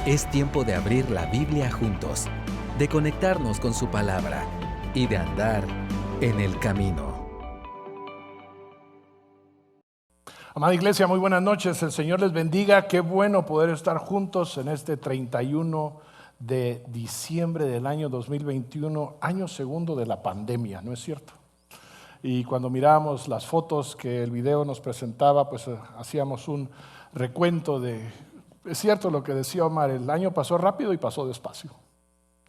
Es tiempo de abrir la Biblia juntos, de conectarnos con su palabra y de andar en el camino. Amada iglesia, muy buenas noches. El Señor les bendiga. Qué bueno poder estar juntos en este 31 de diciembre del año 2021, año segundo de la pandemia, ¿no es cierto? Y cuando mirábamos las fotos que el video nos presentaba, pues hacíamos un recuento de, es cierto lo que decía Omar, el año pasó rápido y pasó despacio,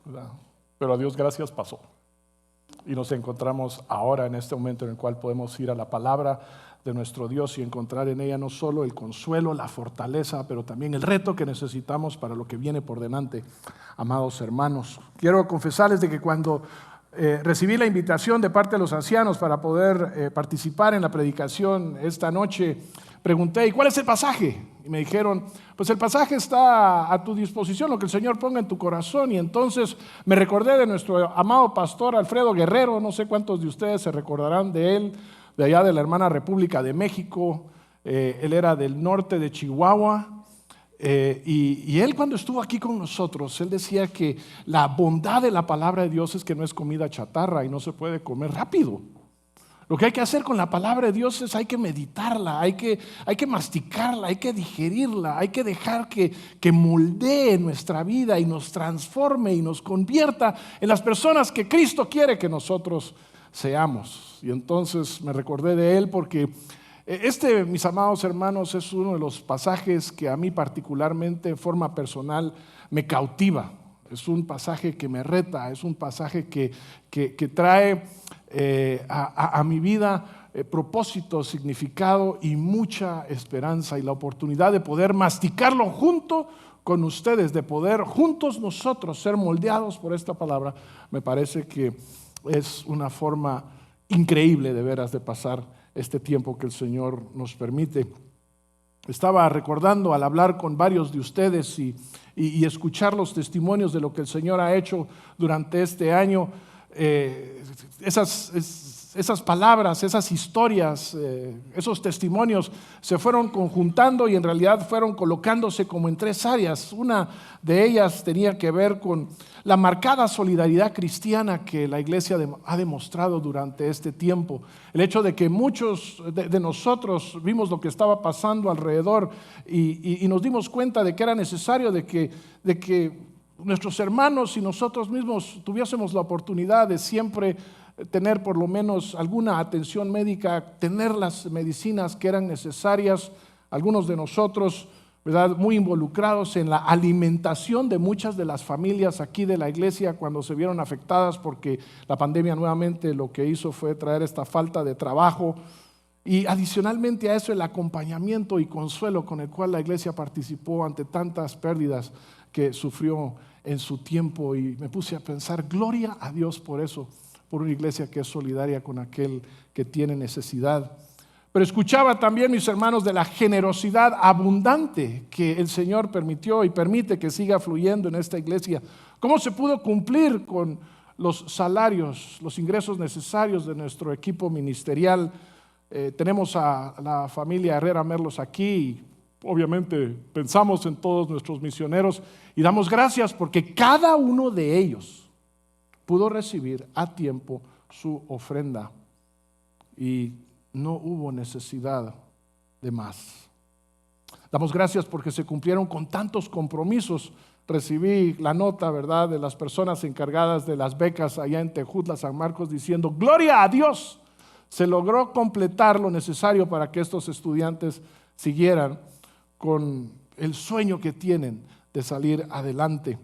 ¿verdad? Pero a Dios gracias pasó. Y nos encontramos ahora en este momento en el cual podemos ir a la palabra de nuestro Dios y encontrar en ella no solo el consuelo, la fortaleza, pero también el reto que necesitamos para lo que viene por delante, amados hermanos. Quiero confesarles de que cuando recibí la invitación de parte de los ancianos para poder participar en la predicación esta noche, pregunté, ¿y cuál es el pasaje? Y me dijeron, pues el pasaje está a tu disposición, lo que el Señor ponga en tu corazón. Y entonces me recordé de nuestro amado pastor Alfredo Guerrero, no sé cuántos de ustedes se recordarán de él, de allá de la hermana República de México. Él era del norte de Chihuahua. Y él cuando estuvo aquí con nosotros, él decía que la bondad de la palabra de Dios es que no es comida chatarra y no se puede comer rápido. Lo que hay que hacer con la palabra de Dios es hay que meditarla, hay que masticarla, hay que digerirla, hay que dejar que moldee nuestra vida y nos transforme y nos convierta en las personas que Cristo quiere que nosotros seamos. Y entonces me recordé de él porque mis amados hermanos, es uno de los pasajes que a mí particularmente en forma personal me cautiva. Es un pasaje que me reta, es un pasaje que trae a mi vida propósito, significado y mucha esperanza y la oportunidad de poder masticarlo junto con ustedes, de poder juntos nosotros ser moldeados por esta palabra. Me parece que es una forma increíble de veras de pasar este tiempo que el Señor nos permite. Estaba recordando al hablar con varios de ustedes y escuchar los testimonios de lo que el Señor ha hecho durante este año, esas palabras, esas historias, esos testimonios se fueron conjuntando y en realidad fueron colocándose como en tres áreas. Una de ellas tenía que ver con la marcada solidaridad cristiana que la iglesia ha demostrado durante este tiempo. El hecho de que muchos de nosotros vimos lo que estaba pasando alrededor y nos dimos cuenta de que era necesario de que nuestros hermanos y nosotros mismos tuviésemos la oportunidad de siempre tener por lo menos alguna atención médica, tener las medicinas que eran necesarias. Algunos de nosotros, ¿verdad?, muy involucrados en la alimentación de muchas de las familias aquí de la iglesia cuando se vieron afectadas porque la pandemia nuevamente lo que hizo fue traer esta falta de trabajo. Y adicionalmente a eso el acompañamiento y consuelo con el cual la iglesia participó ante tantas pérdidas que sufrió en su tiempo. Y me puse a pensar, gloria a Dios por eso, por una iglesia que es solidaria con aquel que tiene necesidad. Pero escuchaba también, mis hermanos, de la generosidad abundante que el Señor permitió y permite que siga fluyendo en esta iglesia. ¿Cómo se pudo cumplir con los salarios, los ingresos necesarios de nuestro equipo ministerial? Tenemos a la familia Herrera Merlos aquí y obviamente pensamos en todos nuestros misioneros y damos gracias porque cada uno de ellos pudo recibir a tiempo su ofrenda y no hubo necesidad de más. Damos gracias porque se cumplieron con tantos compromisos. Recibí la nota, ¿verdad?, de las personas encargadas de las becas allá en Tejutla, San Marcos, diciendo, gloria a Dios, se logró completar lo necesario para que estos estudiantes siguieran con el sueño que tienen de salir adelante,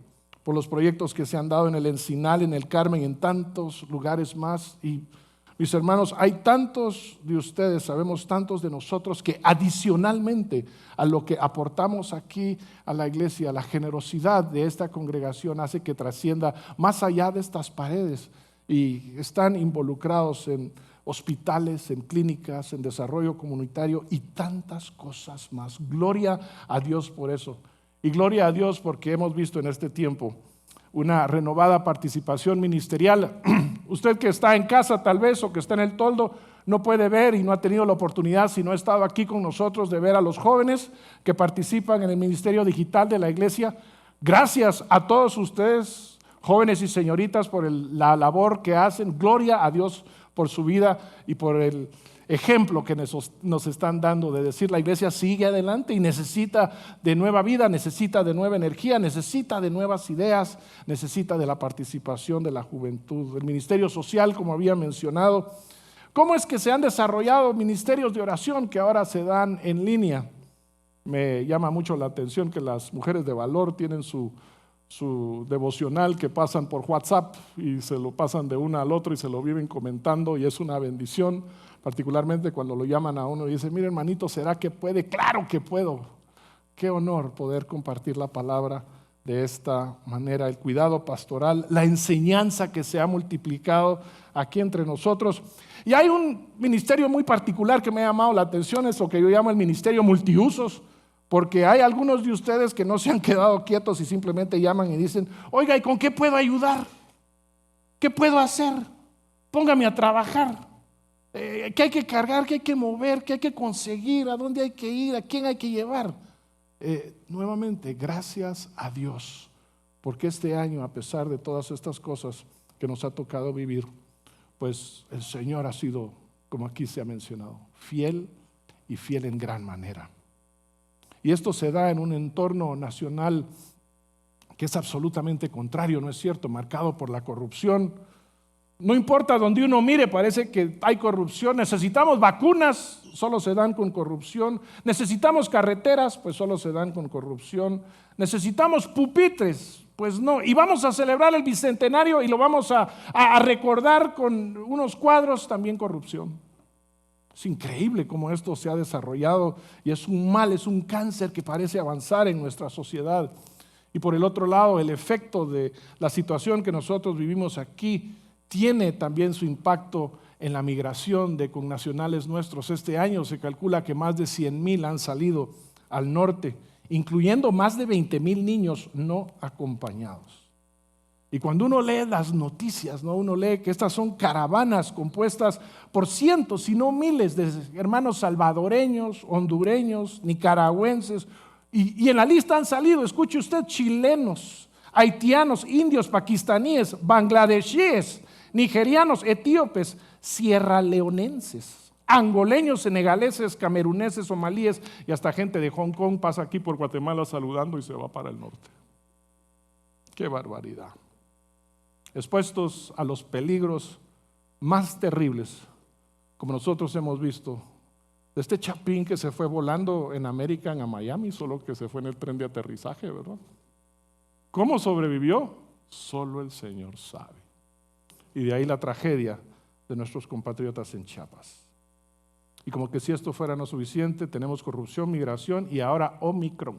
por los proyectos que se han dado en el Encinal, en el Carmen, en tantos lugares más. Y mis hermanos, hay tantos de ustedes, sabemos tantos de nosotros que adicionalmente a lo que aportamos aquí a la iglesia, la generosidad de esta congregación hace que trascienda más allá de estas paredes y están involucrados en hospitales, en clínicas, en desarrollo comunitario y tantas cosas más. Gloria a Dios por eso. Y gloria a Dios porque hemos visto en este tiempo una renovada participación ministerial. Usted que está en casa tal vez o que está en el toldo no puede ver y no ha tenido la oportunidad, si no ha estado aquí con nosotros, de ver a los jóvenes que participan en el ministerio digital de la iglesia. Gracias a todos ustedes, jóvenes y señoritas, por la labor que hacen. Gloria a Dios por su vida y por el ejemplo que nos están dando de decir la iglesia sigue adelante y necesita de nueva vida, necesita de nueva energía, necesita de nuevas ideas, necesita de la participación de la juventud. El ministerio social, como había mencionado. ¿Cómo es que se han desarrollado ministerios de oración que ahora se dan en línea? Me llama mucho la atención que las mujeres de valor tienen su devocional que pasan por WhatsApp y se lo pasan de una al otro y se lo viven comentando, y es una bendición, particularmente cuando lo llaman a uno y dicen: mire, hermanito, ¿será que puede? Claro que puedo. Qué honor poder compartir la palabra de esta manera, el cuidado pastoral, la enseñanza que se ha multiplicado aquí entre nosotros. Y hay un ministerio muy particular que me ha llamado la atención, es lo que yo llamo el ministerio multiusos, porque hay algunos de ustedes que no se han quedado quietos y simplemente llaman y dicen: oiga, ¿y con qué puedo ayudar? ¿Qué puedo hacer? Póngame a trabajar. ¿Qué hay que cargar? ¿Qué hay que mover? ¿Qué hay que conseguir? ¿A dónde hay que ir? ¿A quién hay que llevar? Nuevamente, gracias a Dios, porque este año, a pesar de todas estas cosas que nos ha tocado vivir, pues el Señor ha sido, como aquí se ha mencionado, fiel y fiel en gran manera. Y esto se da en un entorno nacional que es absolutamente contrario, ¿no es cierto?, marcado por la corrupción. No importa donde uno mire, parece que hay corrupción. Necesitamos vacunas, solo se dan con corrupción. Necesitamos carreteras, pues solo se dan con corrupción. Necesitamos pupitres, pues no. Y vamos a celebrar el bicentenario y lo vamos a recordar con unos cuadros, también corrupción. Es increíble cómo esto se ha desarrollado y es un mal, es un cáncer que parece avanzar en nuestra sociedad. Y por el otro lado, el efecto de la situación que nosotros vivimos aquí tiene también su impacto en la migración de connacionales nuestros. Este año se calcula que más de 100,000 han salido al norte, incluyendo más de 20,000 niños no acompañados. Y cuando uno lee las noticias, ¿no?, uno lee que estas son caravanas compuestas por cientos, si no miles de hermanos salvadoreños, hondureños, nicaragüenses, y en la lista han salido, escuche usted, chilenos, haitianos, indios, pakistaníes, bangladesíes, nigerianos, etíopes, sierraleonenses, angoleños, senegaleses, cameruneses, somalíes y hasta gente de Hong Kong pasa aquí por Guatemala saludando y se va para el norte. ¡Qué barbaridad! Expuestos a los peligros más terribles, como nosotros hemos visto, de este chapín que se fue volando en American a Miami, solo que se fue en el tren de aterrizaje, ¿verdad? ¿Cómo sobrevivió? Solo el Señor sabe. Y de ahí la tragedia de nuestros compatriotas en Chiapas. Y como que si esto fuera no suficiente, tenemos corrupción, migración y ahora Omicron.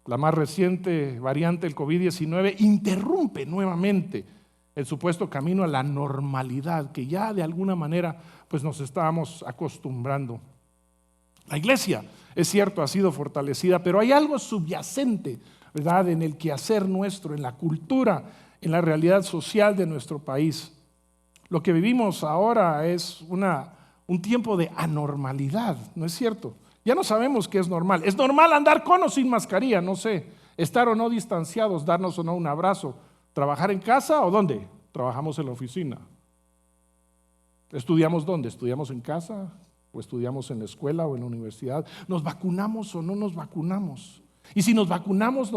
La más reciente variante del COVID-19 interrumpe nuevamente el supuesto camino a la normalidad que ya de alguna manera pues nos estábamos acostumbrando. La iglesia, es cierto, ha sido fortalecida, pero hay algo subyacente, ¿verdad?, en el quehacer nuestro, en la cultura, en la realidad social de nuestro país. Lo que vivimos ahora es un tiempo de anormalidad, ¿no es cierto? Ya no sabemos qué es normal. ¿Es normal andar con o sin mascarilla? No sé. ¿Estar o no distanciados? ¿Darnos o no un abrazo? ¿Trabajar en casa o dónde? Trabajamos en la oficina. ¿Estudiamos dónde? ¿Estudiamos en casa? ¿O estudiamos en la escuela o en la universidad? ¿Nos vacunamos o no nos vacunamos? Y si nos vacunamos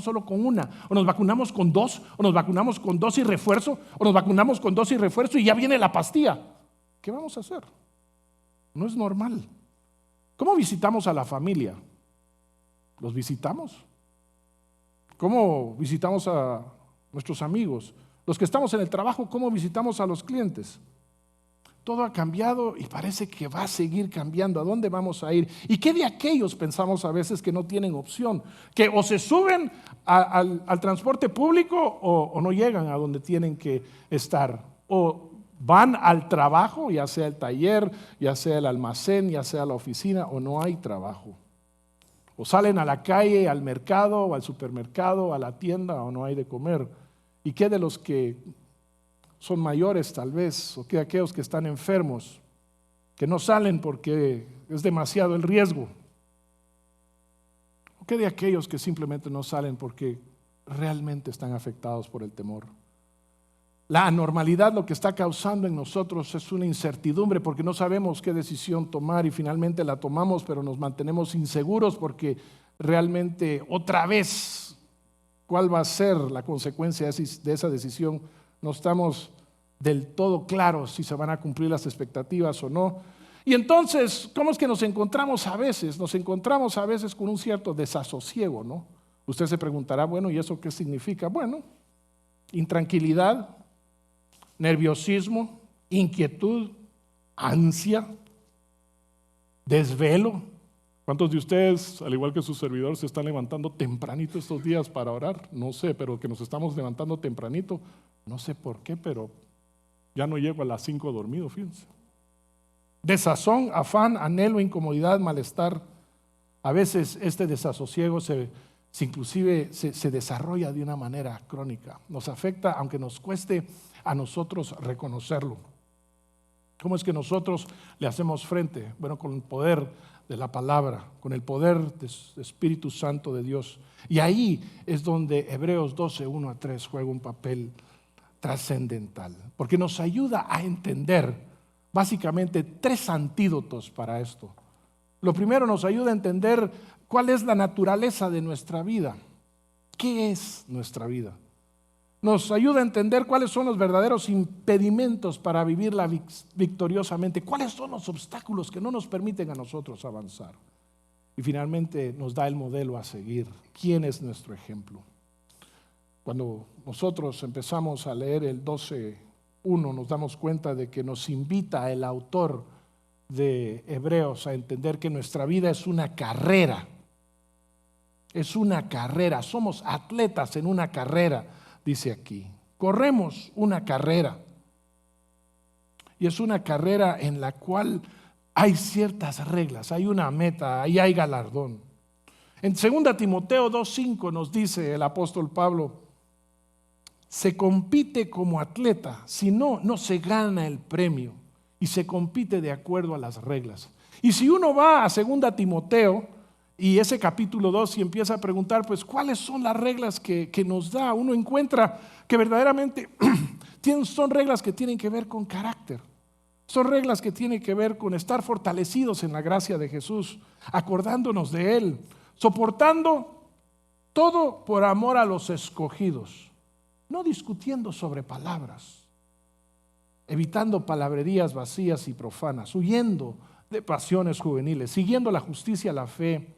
solo con una, o nos vacunamos con dos, o nos vacunamos con dosis y refuerzo, o nos vacunamos con dosis y refuerzo y ya viene la pastilla. ¿Qué vamos a hacer? No es normal. ¿Cómo visitamos a la familia? ¿Los visitamos? ¿Cómo visitamos a nuestros amigos? Los que estamos en el trabajo, ¿cómo visitamos a los clientes? Todo ha cambiado y parece que va a seguir cambiando. ¿A dónde vamos a ir? ¿Y qué de aquellos pensamos a veces que no tienen opción? Que o se suben al transporte público o no llegan a donde tienen que estar. O van al trabajo, ya sea el taller, ya sea el almacén, ya sea la oficina, o no hay trabajo. O salen a la calle, al mercado, o al supermercado, a la tienda, o no hay de comer. ¿Y qué de los que son mayores tal vez, o qué de aquellos que están enfermos, que no salen porque es demasiado el riesgo? ¿O qué de aquellos que simplemente no salen porque realmente están afectados por el temor? La anormalidad lo que está causando en nosotros es una incertidumbre porque no sabemos qué decisión tomar y finalmente la tomamos, pero nos mantenemos inseguros porque realmente otra vez cuál va a ser la consecuencia de esa decisión. No estamos del todo claros si se van a cumplir las expectativas o no. Y entonces, ¿cómo es que nos encontramos a veces? Nos encontramos a veces con un cierto desasosiego, ¿no? Usted se preguntará, bueno, ¿y eso qué significa? Bueno, intranquilidad, nerviosismo, inquietud, ansia, desvelo. ¿Cuántos de ustedes, al igual que su servidor, se están levantando tempranito estos días para orar? No sé, pero que nos estamos levantando tempranito, no sé por qué, pero ya no llego a las 5 dormido, fíjense. Desazón, afán, anhelo, incomodidad, malestar. A veces este desasosiego inclusive se desarrolla de una manera crónica. Nos afecta aunque nos cueste a nosotros reconocerlo. ¿Cómo es que nosotros le hacemos frente? Bueno, con el poder de la palabra, con el poder del Espíritu Santo de Dios. Y ahí es donde Hebreos 12, 1-3 juega un papel trascendental, porque nos ayuda a entender básicamente 3 antídotos para esto. Lo primero, nos ayuda a entender cuál es la naturaleza de nuestra vida. ¿Qué es nuestra vida? Nos ayuda a entender cuáles son los verdaderos impedimentos para vivirla victoriosamente. ¿Cuáles son los obstáculos que no nos permiten a nosotros avanzar? Y finalmente nos da el modelo a seguir. ¿Quién es nuestro ejemplo? Cuando nosotros empezamos a leer el 12:1, nos damos cuenta de que nos invita el autor de Hebreos a entender que nuestra vida es una carrera. Es una carrera, somos atletas en una carrera, dice aquí. Corremos una carrera. Y es una carrera en la cual hay ciertas reglas, hay una meta, y hay galardón. En 2 Timoteo 2:5 nos dice el apóstol Pablo: se compite como atleta, si no, no se gana el premio. Y se compite de acuerdo a las reglas. Y si uno va a 2 Timoteo y ese capítulo 2 y empieza a preguntar, pues, ¿cuáles son las reglas que nos da? Uno encuentra que verdaderamente son reglas que tienen que ver con carácter. Son reglas que tienen que ver con estar fortalecidos en la gracia de Jesús, acordándonos de Él, soportando todo por amor a los escogidos, no discutiendo sobre palabras, evitando palabrerías vacías y profanas, huyendo de pasiones juveniles, siguiendo la justicia, la fe,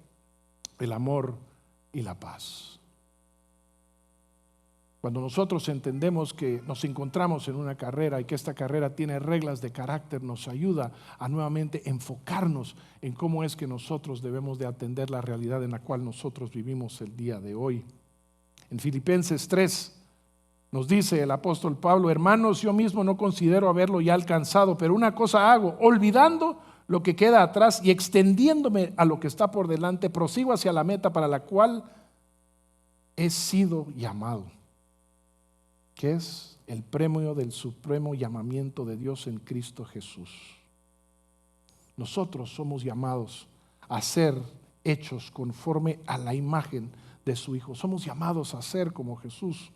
el amor y la paz. Cuando nosotros entendemos que nos encontramos en una carrera y que esta carrera tiene reglas de carácter, nos ayuda a nuevamente enfocarnos en cómo es que nosotros debemos de atender la realidad en la cual nosotros vivimos el día de hoy. En Filipenses 3 nos dice el apóstol Pablo: hermanos, yo mismo no considero haberlo ya alcanzado, pero una cosa hago, olvidando lo que queda atrás y extendiéndome a lo que está por delante, prosigo hacia la meta para la cual he sido llamado, que es el premio del supremo llamamiento de Dios en Cristo Jesús. Nosotros somos llamados a ser hechos conforme a la imagen de su Hijo. Somos llamados a ser como Jesús.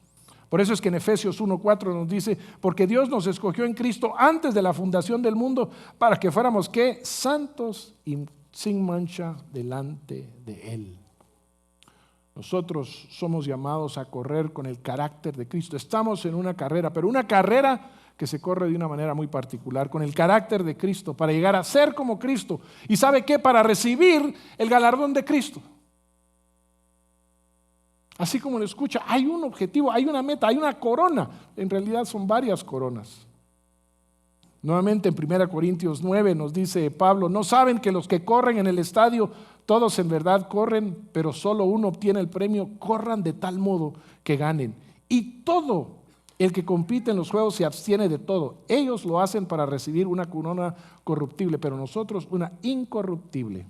Por eso es que en Efesios 1:4 nos dice: porque Dios nos escogió en Cristo antes de la fundación del mundo para que fuéramos, ¿qué? Santos y sin mancha delante de Él. Nosotros somos llamados a correr con el carácter de Cristo. Estamos en una carrera, pero una carrera que se corre de una manera muy particular, con el carácter de Cristo, para llegar a ser como Cristo. ¿Y sabe qué? Para recibir el galardón de Cristo. Así como lo escucha, hay un objetivo, hay una meta, hay una corona. En realidad son varias coronas. Nuevamente en 1 Corintios 9 nos dice Pablo: ¿no saben que los que corren en el estadio, todos en verdad corren, pero solo uno obtiene el premio? Corran de tal modo que ganen. Y todo el que compite en los juegos se abstiene de todo. Ellos lo hacen para recibir una corona corruptible, pero nosotros una incorruptible.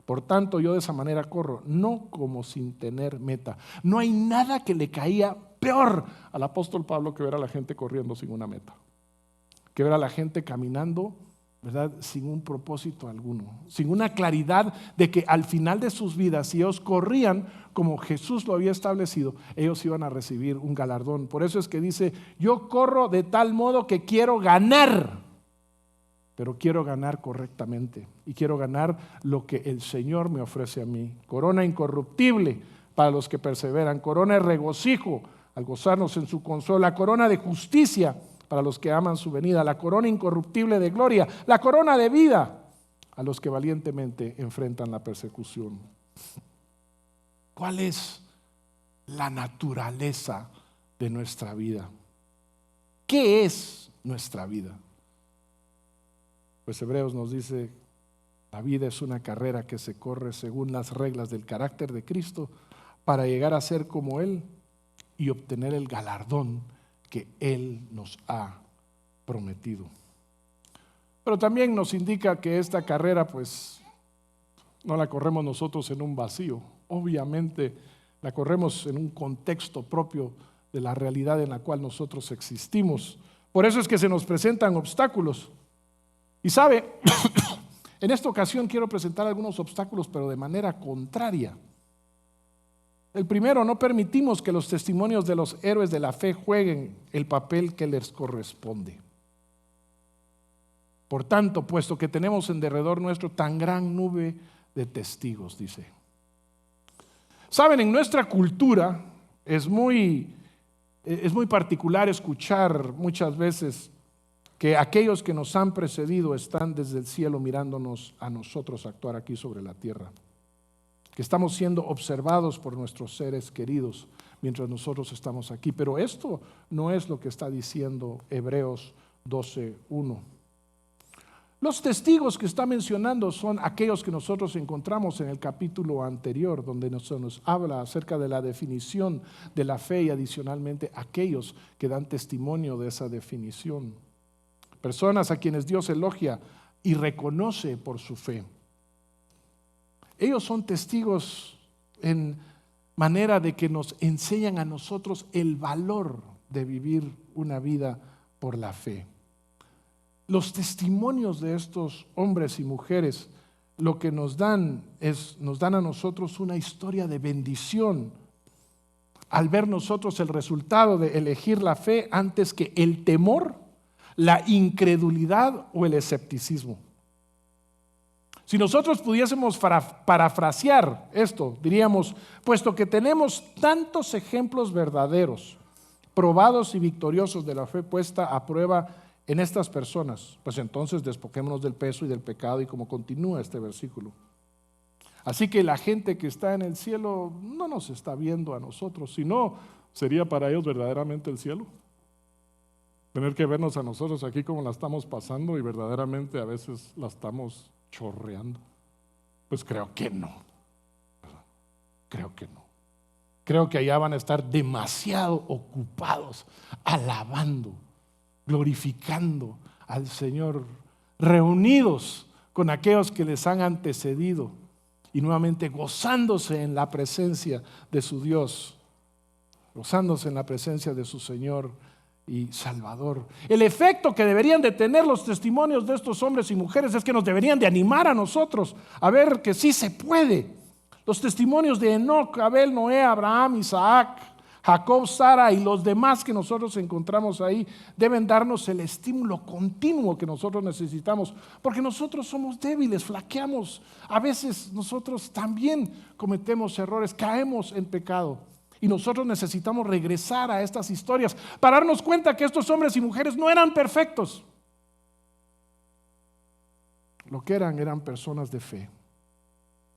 Por tanto, yo de esa manera corro, no como sin tener meta. No hay nada que le caía peor al apóstol Pablo que ver a la gente corriendo sin una meta, que ver a la gente caminando ¿verdad? Sin un propósito alguno, sin una claridad de que al final de sus vidas, si ellos corrían como Jesús lo había establecido, ellos iban a recibir un galardón. Por eso es que dice, yo corro de tal modo que quiero ganar, pero quiero ganar correctamente y quiero ganar lo que el Señor me ofrece a mí. Corona incorruptible para los que perseveran, corona de regocijo al gozarnos en su consuelo, corona de justicia para los que aman su venida, la corona incorruptible de gloria, la corona de vida a los que valientemente enfrentan la persecución. ¿Cuál es la naturaleza de nuestra vida? ¿Qué es nuestra vida? Pues Hebreos nos dice, la vida es una carrera que se corre según las reglas del carácter de Cristo para llegar a ser como Él y obtener el galardón que Él nos ha prometido. Pero también nos indica que esta carrera pues no la corremos nosotros en un vacío. Obviamente la corremos en un contexto propio de la realidad en la cual nosotros existimos. Por eso es que se nos presentan obstáculos. Y sabe, en esta ocasión quiero presentar algunos obstáculos, pero de manera contraria. El primero, no permitimos que los testimonios de los héroes de la fe jueguen el papel que les corresponde. Por tanto, puesto que tenemos en derredor nuestro tan gran nube de testigos, dice. Saben, en nuestra cultura es muy particular escuchar muchas veces que aquellos que nos han precedido están desde el cielo mirándonos a nosotros actuar aquí sobre la tierra, que estamos siendo observados por nuestros seres queridos mientras nosotros estamos aquí. Pero esto no es lo que está diciendo Hebreos 12:1. Los testigos que está mencionando son aquellos que nosotros encontramos en el capítulo anterior, donde nos habla acerca de la definición de la fe y adicionalmente aquellos que dan testimonio de esa definición. Personas a quienes Dios elogia y reconoce por su fe. Ellos son testigos en manera de que nos enseñan a nosotros el valor de vivir una vida por la fe. Los testimonios de estos hombres y mujeres lo que nos dan a nosotros una historia de bendición al ver nosotros el resultado de elegir la fe antes que el temor, la incredulidad o el escepticismo. Si nosotros pudiésemos parafrasear esto, diríamos, puesto que tenemos tantos ejemplos verdaderos, probados y victoriosos de la fe puesta a prueba en estas personas, pues entonces despojémonos del peso y del pecado, y como continúa este versículo. Así que la gente que está en el cielo no nos está viendo a nosotros, sino sería para ellos verdaderamente el cielo. Tener que vernos a nosotros aquí como la estamos pasando y verdaderamente a veces la estamos chorreando. Pues creo que no. Creo que no. Creo que allá van a estar demasiado ocupados, alabando, glorificando al Señor, reunidos con aquellos que les han antecedido y nuevamente gozándose en la presencia de su Dios, gozándose en la presencia de su Señor y Salvador. El efecto que deberían de tener los testimonios de estos hombres y mujeres es que nos deberían de animar a nosotros a ver que sí se puede. Los testimonios de Enoc, Abel, Noé, Abraham, Isaac, Jacob, Sara y los demás que nosotros encontramos ahí deben darnos el estímulo continuo que nosotros necesitamos, porque nosotros somos débiles, flaqueamos, a veces nosotros también cometemos errores, caemos en pecado y nosotros necesitamos regresar a estas historias para darnos cuenta que estos hombres y mujeres no eran perfectos. Lo que eran personas de fe.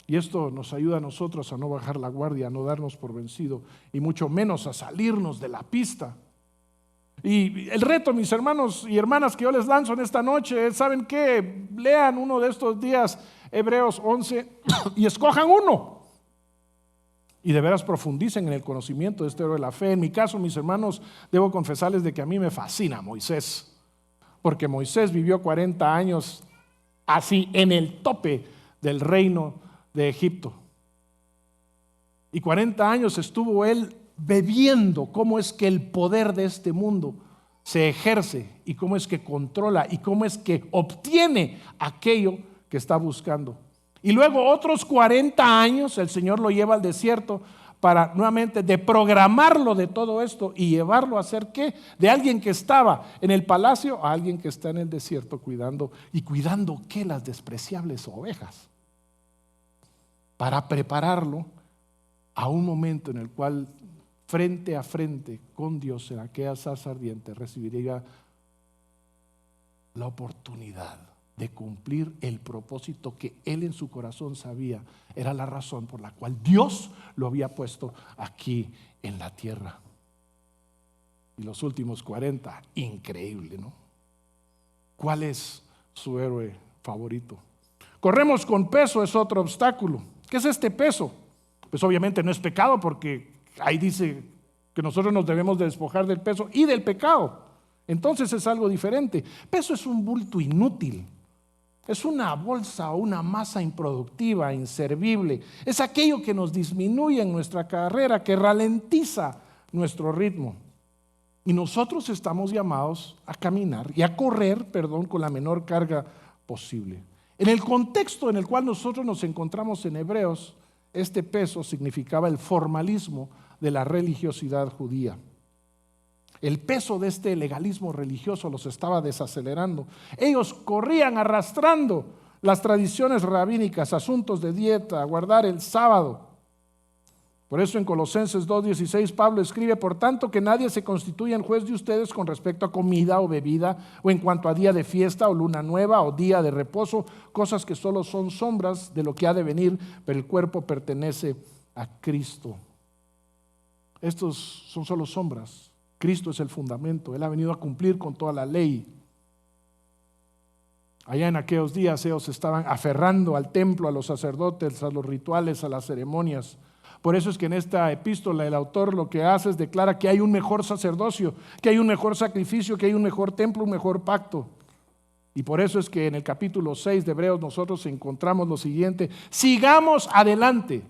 Y esto nos ayuda a nosotros a no bajar la guardia, a no darnos por vencido y mucho menos a salirnos de la pista. Y el reto, mis hermanos y hermanas, que yo les lanzo en esta noche es, ¿saben qué? Lean uno de estos días Hebreos 11 y escojan uno. Y de veras profundicen en el conocimiento de este héroe de la fe. En mi caso, mis hermanos, debo confesarles de que a mí me fascina Moisés, porque Moisés vivió 40 años así en el tope del reino de Egipto. Y 40 años estuvo él bebiendo cómo es que el poder de este mundo se ejerce y cómo es que controla y cómo es que obtiene aquello que está buscando. Y luego otros 40 años el Señor lo lleva al desierto para nuevamente deprogramarlo de todo esto y llevarlo a ser ¿qué? De alguien que estaba en el palacio a alguien que está en el desierto cuidando. ¿Y cuidando qué? Las despreciables ovejas. Para prepararlo a un momento en el cual frente a frente con Dios en aquella zarza ardiente recibiría la oportunidad de cumplir el propósito que él en su corazón sabía era la razón por la cual Dios lo había puesto aquí en la tierra. Y los últimos 40, increíble, ¿no? ¿Cuál es su héroe favorito? Corremos con peso, es otro obstáculo. ¿Qué es este peso? Pues obviamente no es pecado, porque ahí dice que nosotros nos debemos de despojar del peso y del pecado. Entonces es algo diferente. Peso es un bulto inútil. Es una bolsa o una masa improductiva, inservible. Es aquello que nos disminuye en nuestra carrera, que ralentiza nuestro ritmo. Y nosotros estamos llamados a caminar y a correr, con la menor carga posible. En el contexto en el cual nosotros nos encontramos en Hebreos, este peso significaba el formalismo de la religiosidad judía. El peso de este legalismo religioso los estaba desacelerando. Ellos corrían arrastrando las tradiciones rabínicas, asuntos de dieta, guardar el sábado. Por eso en Colosenses 2:16 Pablo escribe: por tanto que nadie se constituya en juez de ustedes con respecto a comida o bebida, o en cuanto a día de fiesta o luna nueva o día de reposo, cosas que solo son sombras de lo que ha de venir, pero el cuerpo pertenece a Cristo. Estos son solo sombras. Cristo es el fundamento. Él ha venido a cumplir con toda la ley. Allá en aquellos días ellos estaban aferrando al templo, a los sacerdotes, a los rituales, a las ceremonias. Por eso es que en esta epístola el autor lo que hace es declara que hay un mejor sacerdocio, que hay un mejor sacrificio, que hay un mejor templo, un mejor pacto. Y por eso es que en el capítulo 6 de Hebreos nosotros encontramos lo siguiente: sigamos adelante,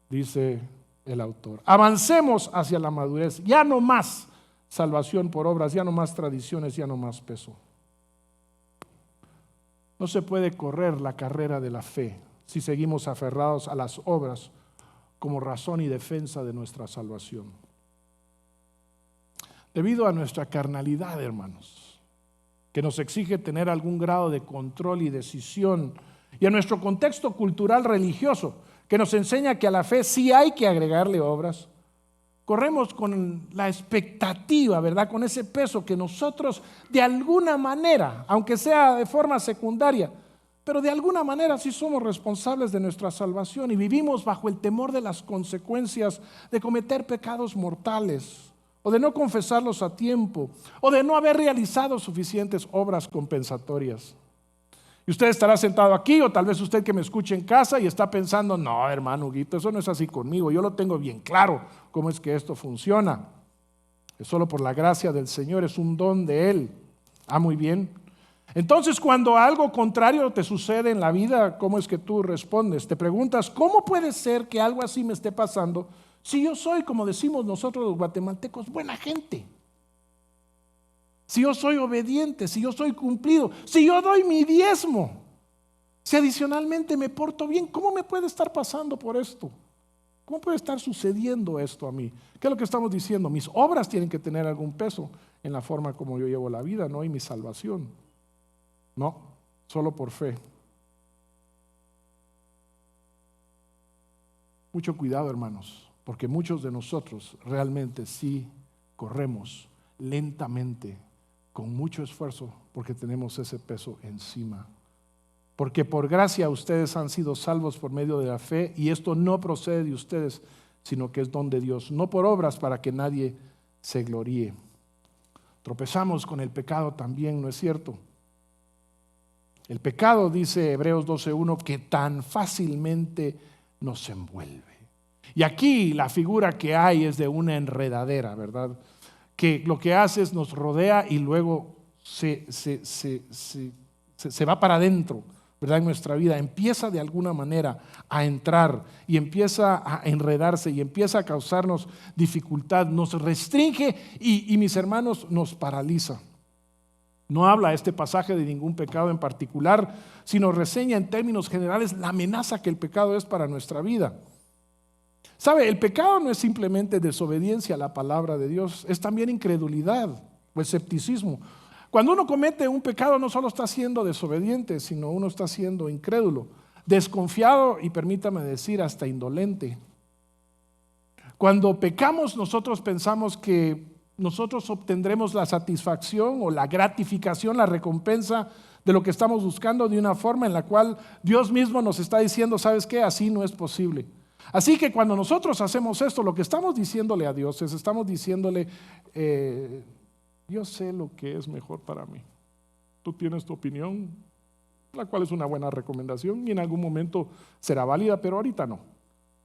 dice el autor. Avancemos hacia la madurez. Ya no más salvación por obras, ya no más tradiciones, ya no más peso. No se puede correr la carrera de la fe si seguimos aferrados a las obras como razón y defensa de nuestra salvación. Debido a nuestra carnalidad, hermanos, que nos exige tener algún grado de control y decisión, y a nuestro contexto cultural religioso, que nos enseña que a la fe sí hay que agregarle obras, corremos con la expectativa, ¿verdad? Con ese peso que nosotros de alguna manera, aunque sea de forma secundaria, pero de alguna manera sí somos responsables de nuestra salvación y vivimos bajo el temor de las consecuencias de cometer pecados mortales, o de no confesarlos a tiempo, o de no haber realizado suficientes obras compensatorias. Y usted estará sentado aquí, o tal vez usted que me escuche en casa y está pensando: no, hermano Huguito, eso no es así conmigo, yo lo tengo bien claro cómo es que esto funciona. Es solo por la gracia del Señor, es un don de Él. Muy bien. Entonces, cuando algo contrario te sucede en la vida, ¿cómo es que tú respondes? Te preguntas: ¿cómo puede ser que algo así me esté pasando si yo soy, como decimos nosotros los guatemaltecos, buena gente? Si yo soy obediente, si yo soy cumplido, si yo doy mi diezmo, si adicionalmente me porto bien, ¿cómo me puede estar pasando por esto? ¿Cómo puede estar sucediendo esto a mí? ¿Qué es lo que estamos diciendo? Mis obras tienen que tener algún peso en la forma como yo llevo la vida, ¿no? Y mi salvación. No, solo por fe. Mucho cuidado, hermanos, porque muchos de nosotros realmente sí corremos lentamente, con mucho esfuerzo, porque tenemos ese peso encima. Porque por gracia ustedes han sido salvos por medio de la fe, y esto no procede de ustedes, sino que es don de Dios, no por obras para que nadie se gloríe. Tropezamos con el pecado también, ¿no es cierto? El pecado, dice Hebreos 12:1, que tan fácilmente nos envuelve. Y aquí la figura que hay es de una enredadera, ¿verdad? Que lo que hace es nos rodea y luego se va para adentro, ¿verdad? En nuestra vida empieza de alguna manera a entrar y empieza a enredarse y empieza a causarnos dificultad, nos restringe y mis hermanos, nos paraliza. No habla este pasaje de ningún pecado en particular, sino reseña en términos generales la amenaza que el pecado es para nuestra vida. ¿Sabe? El pecado no es simplemente desobediencia a la palabra de Dios, es también incredulidad o escepticismo. Cuando uno comete un pecado no solo está siendo desobediente, sino uno está siendo incrédulo, desconfiado y permítame decir hasta indolente. Cuando pecamos nosotros pensamos que nosotros obtendremos la satisfacción o la gratificación, la recompensa de lo que estamos buscando de una forma en la cual Dios mismo nos está diciendo, ¿sabes qué? Así no es posible. Así que cuando nosotros hacemos esto, lo que estamos diciéndole a Dios es, estamos diciéndole, yo sé lo que es mejor para mí. Tú tienes tu opinión, la cual es una buena recomendación y en algún momento será válida, pero ahorita no.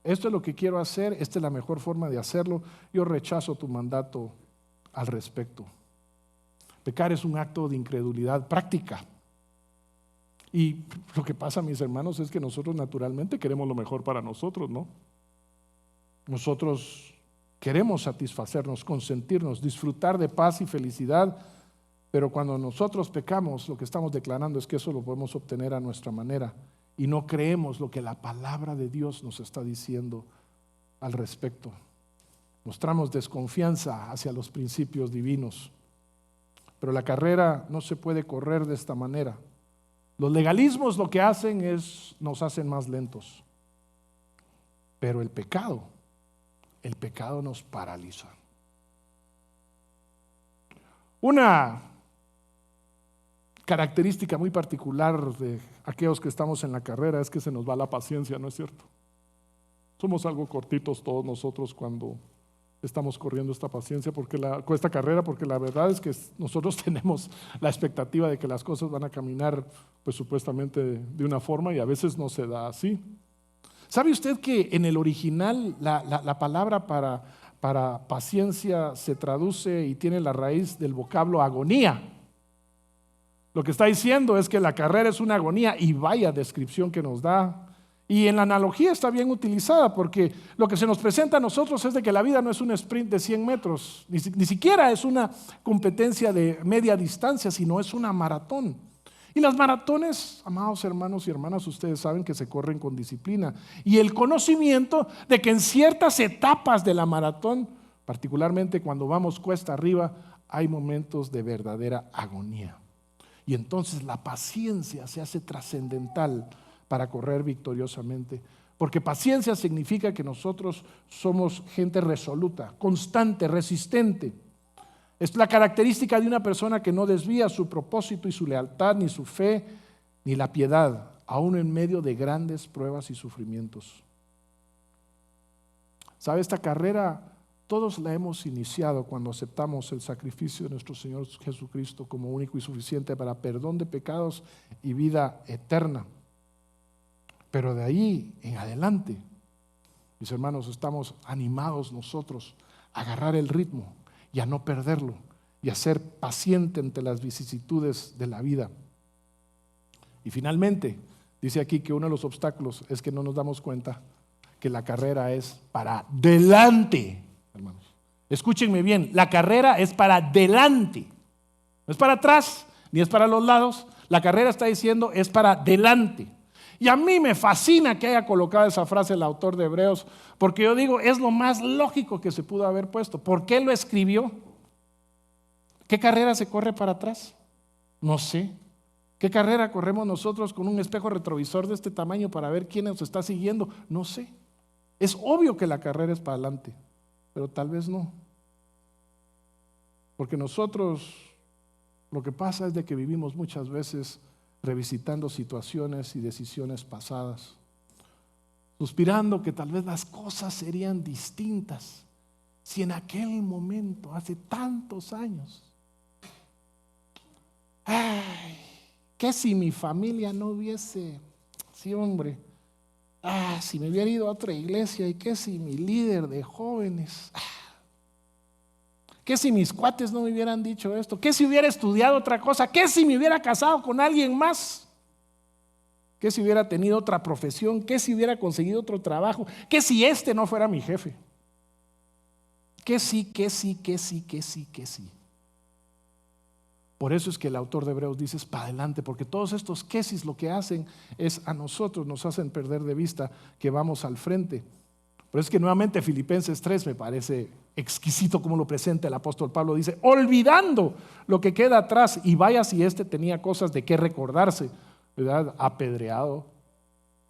Esto es lo que quiero hacer, esta es la mejor forma de hacerlo. Yo rechazo tu mandato al respecto. Pecar es un acto de incredulidad práctica. Y lo que pasa, mis hermanos, es que nosotros naturalmente queremos lo mejor para nosotros, ¿no? Nosotros queremos satisfacernos, consentirnos, disfrutar de paz y felicidad, pero cuando nosotros pecamos, lo que estamos declarando es que eso lo podemos obtener a nuestra manera y no creemos lo que la palabra de Dios nos está diciendo al respecto. Mostramos desconfianza hacia los principios divinos, pero la carrera no se puede correr de esta manera. Los legalismos lo que hacen es nos hacen más lentos, pero el pecado nos paraliza. Una característica muy particular de aquellos que estamos en la carrera es que se nos va la paciencia, ¿no es cierto? Somos algo cortitos todos nosotros cuando estamos corriendo esta carrera, porque la verdad es que nosotros tenemos la expectativa de que las cosas van a caminar, pues supuestamente de una forma y a veces no se da así. ¿Sabe usted que en el original la palabra para paciencia se traduce y tiene la raíz del vocablo agonía? Lo que está diciendo es que la carrera es una agonía y vaya descripción que nos da. Y en la analogía está bien utilizada porque lo que se nos presenta a nosotros es de que la vida no es un sprint de 100 metros, ni siquiera es una competencia de media distancia, sino es una maratón. Y las maratones, amados hermanos y hermanas, ustedes saben que se corren con disciplina. Y el conocimiento de que en ciertas etapas de la maratón, particularmente cuando vamos cuesta arriba, hay momentos de verdadera agonía. Y entonces la paciencia se hace trascendental para correr victoriosamente. Porque paciencia significa que nosotros somos gente resoluta, constante, resistente. Es la característica de una persona que no desvía su propósito y su lealtad, ni su fe, ni la piedad, aún en medio de grandes pruebas y sufrimientos. ¿Sabe? Esta carrera todos la hemos iniciado cuando aceptamos el sacrificio de nuestro Señor Jesucristo como único y suficiente para perdón de pecados y vida eterna. Pero de ahí en adelante, mis hermanos, estamos animados nosotros a agarrar el ritmo y a no perderlo y a ser paciente ante las vicisitudes de la vida. Y finalmente, dice aquí que uno de los obstáculos es que no nos damos cuenta que la carrera es para delante, hermanos. Escúchenme bien, la carrera es para delante, no es para atrás, ni es para los lados. La carrera está diciendo es para delante. Y a mí me fascina que haya colocado esa frase el autor de Hebreos, porque yo digo, es lo más lógico que se pudo haber puesto. ¿Por qué lo escribió? ¿Qué carrera se corre para atrás? No sé. ¿Qué carrera corremos nosotros con un espejo retrovisor de este tamaño para ver quién nos está siguiendo? No sé. Es obvio que la carrera es para adelante, pero tal vez no. Porque nosotros, lo que pasa es de que vivimos muchas veces revisitando situaciones y decisiones pasadas, suspirando que tal vez las cosas serían distintas si en aquel momento, hace tantos años, ay, que si mi familia no hubiese, sí hombre, si me hubiera ido a otra iglesia, y que si mi líder de jóvenes, ¿qué si mis cuates no me hubieran dicho esto? ¿Qué si hubiera estudiado otra cosa? ¿Qué si me hubiera casado con alguien más? ¿Qué si hubiera tenido otra profesión? ¿Qué si hubiera conseguido otro trabajo? ¿Qué si este no fuera mi jefe? ¿Qué sí? Por eso es que el autor de Hebreos dice: es para adelante, porque todos estos quesis lo que hacen es a nosotros, nos hacen perder de vista que vamos al frente. Por eso es que nuevamente Filipenses 3 me parece exquisito como lo presenta el apóstol Pablo. Dice: olvidando lo que queda atrás, y vaya si este tenía cosas de qué recordarse, ¿verdad? Apedreado,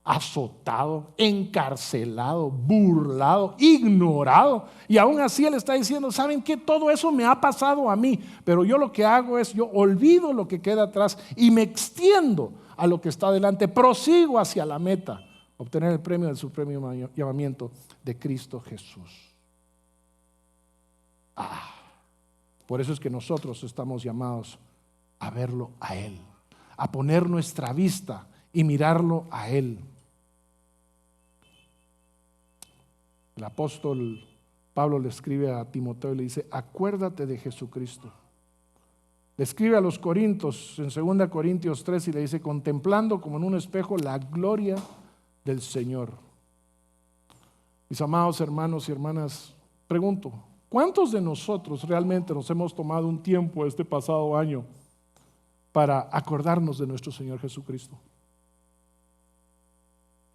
azotado, encarcelado, burlado, ignorado, y aún así él está diciendo: ¿saben qué? Todo eso me ha pasado a mí, pero yo lo que hago es, yo olvido lo que queda atrás y me extiendo a lo que está delante, prosigo hacia la meta, obtener el premio del supremo llamamiento de Cristo Jesús. Por eso es que nosotros estamos llamados a verlo a Él, a poner nuestra vista y mirarlo a Él. El apóstol Pablo le escribe a Timoteo y le dice: acuérdate de Jesucristo. Le escribe a los Corintios en 2 Corintios 3 y le dice: contemplando como en un espejo la gloria del Señor. Mis amados hermanos y hermanas, pregunto: ¿cuántos de nosotros realmente nos hemos tomado un tiempo este pasado año para acordarnos de nuestro Señor Jesucristo?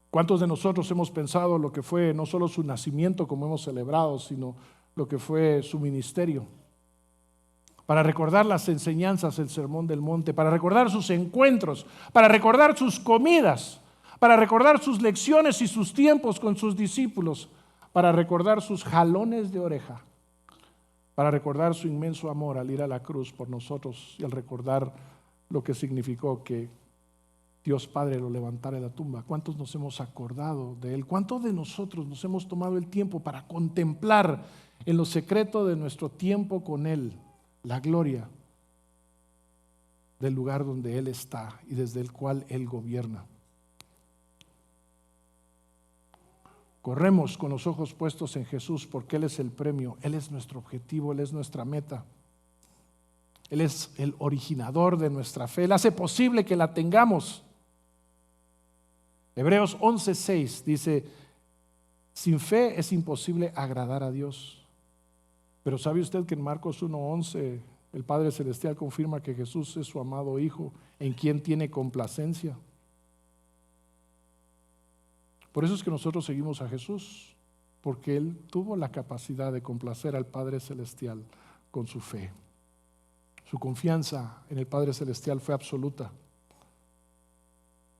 ¿Cuántos de nosotros hemos pensado lo que fue no solo su nacimiento como hemos celebrado, sino lo que fue su ministerio? Para recordar las enseñanzas del Sermón del Monte, para recordar sus encuentros, para recordar sus comidas, para recordar sus lecciones y sus tiempos con sus discípulos, para recordar sus jalones de oreja, para recordar su inmenso amor al ir a la cruz por nosotros y al recordar lo que significó que Dios Padre lo levantara de la tumba. ¿Cuántos nos hemos acordado de Él? ¿Cuántos de nosotros nos hemos tomado el tiempo para contemplar en lo secreto de nuestro tiempo con Él la gloria del lugar donde Él está y desde el cual Él gobierna? Corremos con los ojos puestos en Jesús porque Él es el premio, Él es nuestro objetivo, Él es nuestra meta. Él es el originador de nuestra fe, Él hace posible que la tengamos. Hebreos 11:6 dice: sin fe es imposible agradar a Dios. Pero ¿sabe usted que en Marcos 1:11 el Padre Celestial confirma que Jesús es su amado Hijo, en quien tiene complacencia? Por eso es que nosotros seguimos a Jesús, porque Él tuvo la capacidad de complacer al Padre Celestial con su fe. Su confianza en el Padre Celestial fue absoluta.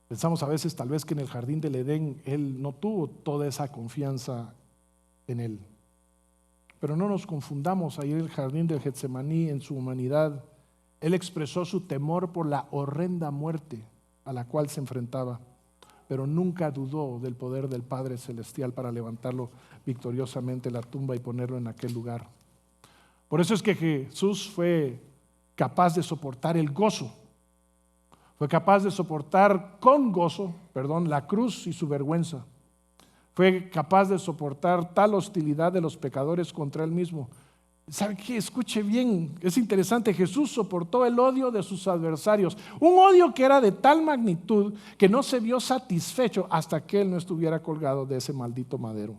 Pensamos a veces tal vez que en el jardín del Edén Él no tuvo toda esa confianza en Él. Pero no nos confundamos, ahí en el jardín del Getsemaní, en su humanidad, Él expresó su temor por la horrenda muerte a la cual se enfrentaba, pero nunca dudó del poder del Padre Celestial para levantarlo victoriosamente de la tumba y ponerlo en aquel lugar. Por eso es que Jesús fue capaz de soportar el gozo. Fue capaz de soportar con gozo, la cruz y su vergüenza. Fue capaz de soportar tal hostilidad de los pecadores contra Él mismo. ¿Sabe qué? Escuche bien, es interesante. Jesús soportó el odio de sus adversarios. Un odio que era de tal magnitud que no se vio satisfecho hasta que Él no estuviera colgado de ese maldito madero.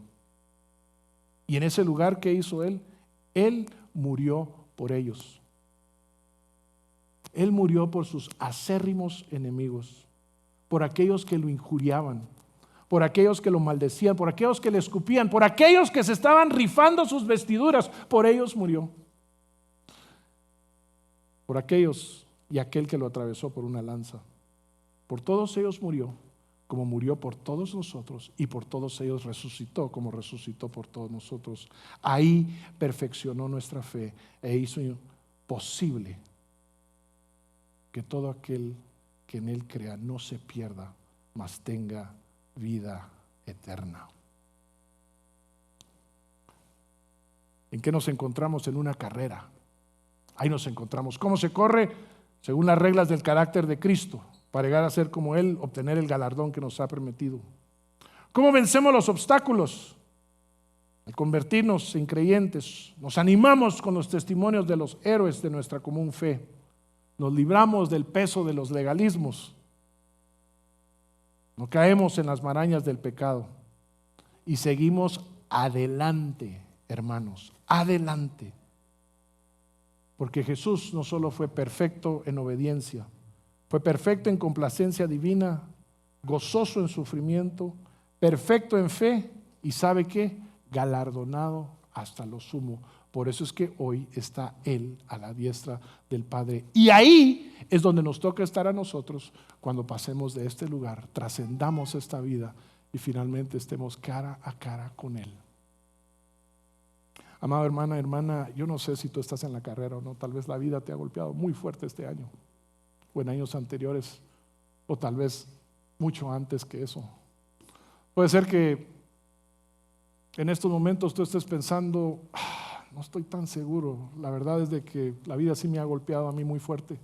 Y en ese lugar, ¿qué hizo Él? Él murió por ellos. Él murió por sus acérrimos enemigos, por aquellos que lo injuriaban, por aquellos que lo maldecían, por aquellos que le escupían, por aquellos que se estaban rifando sus vestiduras, por ellos murió. Por aquellos y aquel que lo atravesó por una lanza. Por todos ellos murió, como murió por todos nosotros, y por todos ellos resucitó, como resucitó por todos nosotros. Ahí perfeccionó nuestra fe e hizo posible que todo aquel que en Él crea no se pierda, mas tenga vida eterna. ¿En qué nos encontramos? En una carrera. Ahí nos encontramos. ¿Cómo se corre? Según las reglas del carácter de Cristo, para llegar a ser como Él, obtener el galardón que nos ha permitido. ¿Cómo vencemos los obstáculos? Al convertirnos en creyentes, nos animamos con los testimonios de los héroes de nuestra común fe. Nos libramos del peso de los legalismos. no caemos en las marañas del pecado y seguimos adelante, hermanos, adelante. Porque Jesús no solo fue perfecto en obediencia, fue perfecto en complacencia divina, gozoso en sufrimiento, perfecto en fe y ¿sabe qué? Galardonado hasta lo sumo. Por eso es que hoy está Él a la diestra del Padre. Y ahí es donde nos toca estar a nosotros cuando pasemos de este lugar, trascendamos esta vida y finalmente estemos cara a cara con Él. Amado hermana, yo no sé si tú estás en la carrera o no, tal vez la vida te ha golpeado muy fuerte este año, o en años anteriores, o tal vez mucho antes que eso. Puede ser que en estos momentos tú estés pensando, no estoy tan seguro, la verdad es de que la vida sí me ha golpeado a mí muy fuerte.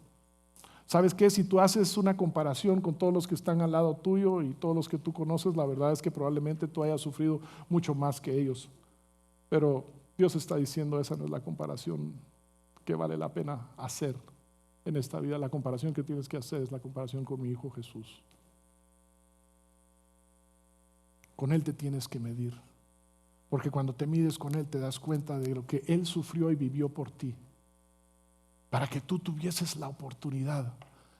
¿Sabes qué? Si tú haces una comparación con todos los que están al lado tuyo y todos los que tú conoces, la verdad es que probablemente tú hayas sufrido mucho más que ellos. Pero Dios está diciendo, esa no es la comparación que vale la pena hacer en esta vida. La comparación que tienes que hacer es la comparación con mi Hijo Jesús. Con Él te tienes que medir, porque cuando te mides con Él te das cuenta de lo que Él sufrió y vivió por ti, para que tú tuvieses la oportunidad,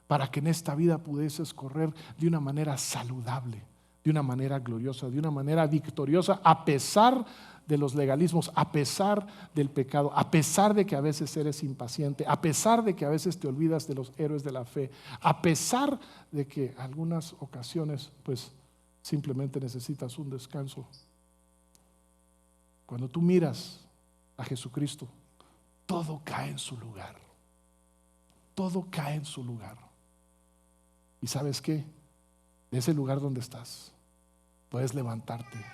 para que en esta vida pudieses correr de una manera saludable, de una manera gloriosa, de una manera victoriosa, a pesar de los legalismos, a pesar del pecado, a pesar de que a veces eres impaciente, a pesar de que a veces te olvidas de los héroes de la fe, a pesar de que algunas ocasiones pues simplemente necesitas un descanso. Cuando tú miras a Jesucristo, todo cae en su lugar. Todo cae en su lugar. ¿Y sabes qué? De ese lugar donde estás, puedes levantarte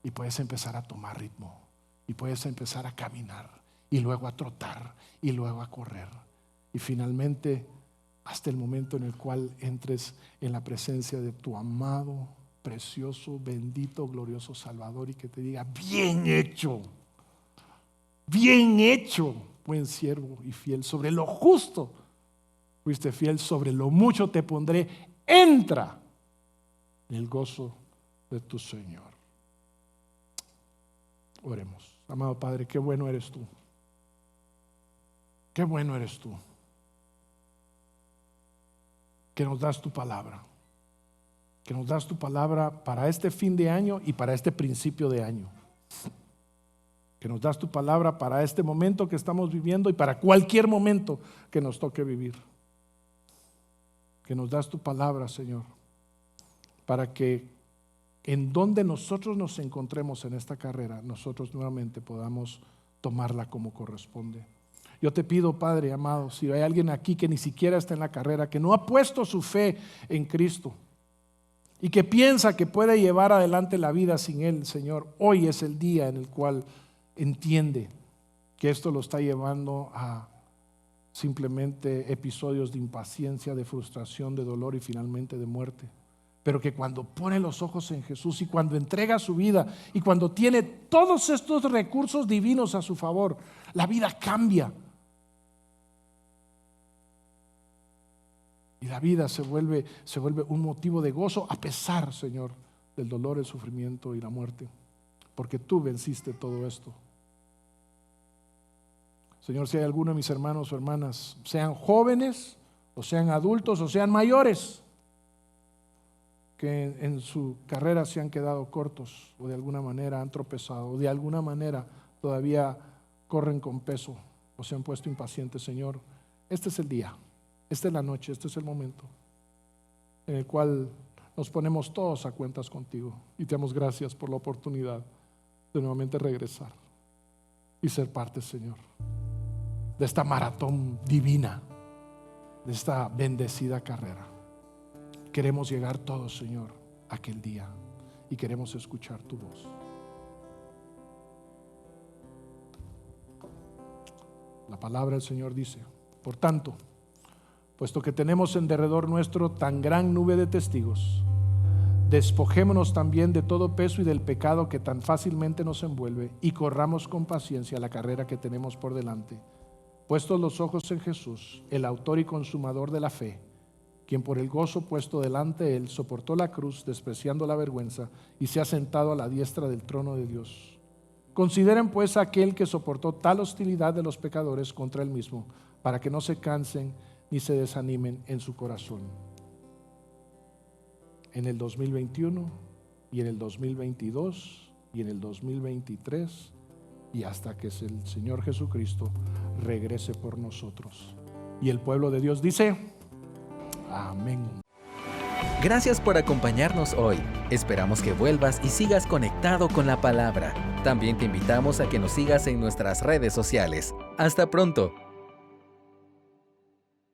y puedes empezar a tomar ritmo y puedes empezar a caminar y luego a trotar y luego a correr y finalmente hasta el momento en el cual entres en la presencia de tu amado, precioso, bendito, glorioso Salvador y que te diga, bien hecho, buen siervo y fiel, sobre lo justo fuiste fiel, sobre lo mucho te pondré, entra en el gozo de tu Señor. Oremos. Amado Padre, qué bueno eres tú. Qué bueno eres tú. Que nos das tu palabra. Que nos das tu palabra para este fin de año y para este principio de año. Que nos das tu palabra para este momento que estamos viviendo y para cualquier momento que nos toque vivir. Que nos das tu palabra, Señor, para que en donde nosotros nos encontremos en esta carrera, nosotros nuevamente podamos tomarla como corresponde. Yo te pido, Padre amado, si hay alguien aquí que ni siquiera está en la carrera, que no ha puesto su fe en Cristo y que piensa que puede llevar adelante la vida sin Él, Señor, hoy es el día en el cual entiende que esto lo está llevando a simplemente episodios de impaciencia, de frustración, de dolor y finalmente de muerte. Pero que cuando pone los ojos en Jesús y cuando entrega su vida y cuando tiene todos estos recursos divinos a su favor, la vida cambia. Y la vida se vuelve un motivo de gozo a pesar, Señor, del dolor, el sufrimiento y la muerte. Porque tú venciste todo esto. Señor, si hay alguno de mis hermanos o hermanas, sean jóvenes o sean adultos o sean mayores, que en su carrera se han quedado cortos o de alguna manera han tropezado o de alguna manera todavía corren con peso o se han puesto impacientes, Señor, este es el día, esta es la noche, este es el momento en el cual nos ponemos todos a cuentas contigo y te damos gracias por la oportunidad de nuevamente regresar y ser parte, Señor, de esta maratón divina, de esta bendecida carrera. Queremos llegar todos, Señor, a aquel día y queremos escuchar tu voz. La palabra del Señor dice, por tanto, puesto que tenemos en derredor nuestro tan gran nube de testigos, despojémonos también de todo peso y del pecado que tan fácilmente nos envuelve y corramos con paciencia la carrera que tenemos por delante, puestos los ojos en Jesús, el autor y consumador de la fe, quien por el gozo puesto delante de él soportó la cruz, despreciando la vergüenza, y se ha sentado a la diestra del trono de Dios. Consideren pues a aquel que soportó tal hostilidad de los pecadores contra él mismo, para que no se cansen ni se desanimen en su corazón. En el 2021 y en el 2022 y en el 2023 y hasta que el Señor Jesucristo regrese por nosotros. Y el pueblo de Dios dice: amén. Gracias por acompañarnos hoy. Esperamos que vuelvas y sigas conectado con la palabra. También te invitamos a que nos sigas en nuestras redes sociales. Hasta pronto.